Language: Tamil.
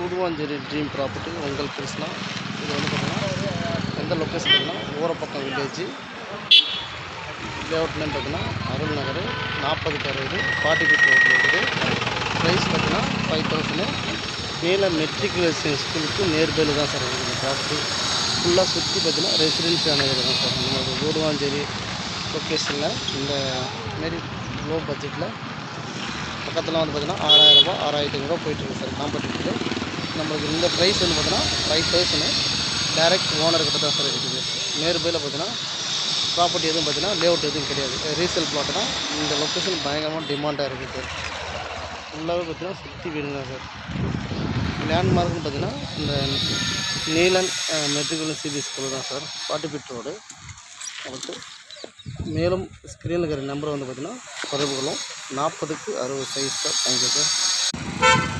கூடுவாஞ்சேரி ட்ரீம் ப்ராப்பர்ட்டி உங்கள் கிருஷ்ணா. இது வந்து பார்த்தீங்கன்னா எந்த லொக்கேஷன் பார்த்தீங்கன்னா ஊரப்பக்கம் வில்லேஜ். லேஅவுட் நேம் பார்த்தீங்கன்னா அருள் நகர் 40/60 40 ஃபீட் ரோட்டில் இருக்குது. ப்ரைஸ் பார்த்தீங்கன்னா 5000. மேலே மெட்ரிகுலேஷன் ஸ்கூலுக்கு நியர்பையில் தான் சார் இருக்குது ப்ராப்பர்ட்டி. ஃபுல்லாக சுற்றி பார்த்தீங்கன்னா ரெசிடென்ஷியல் ஏரியா தான் சார். நம்ம கூடுவாஞ்சேரி லொக்கேஷனில் இந்த மாரி லோ பட்ஜெட்டில் பக்கத்தில் வந்து பார்த்தீங்கன்னா 6000 ரூபா 6500 போயிட்டுருக்கு சார் காம்படிட்டிவ். நம்மளுக்கு இந்த ப்ரைஸ் வந்து பார்த்தீங்கன்னா 5000 டேரெக்ட் ஓனர்கிட்ட தான் சார் இருக்குது. நியர்பையில் பார்த்தீங்கன்னா ப்ராப்பர்ட்டி எதுவும் பார்த்தீங்கன்னா லேஅவுட் எதுவும் கிடையாது. ரீசேல் பிளாட்டு தான். இந்த லொக்கேஷன் பயங்கரமாக டிமாண்டாக இருக்குது சார். ஃபுல்லாகவே பார்த்தீங்கன்னா சுற்றி வீடுங்க சார். லேண்ட்மார்க்னு பார்த்தீங்கன்னா இந்த நீலன் மெட்ரிகுலேஷன் சிபி ஸ்கூல் தான் சார். 40 feet road. அடுத்து மேலும் ஸ்க்ரீனில் இருக்கிற நம்பர் வந்து பார்த்தீங்கன்னா தொடர்பு கொள்ளும். 40/60 சைஸ் சார். Thank you sir.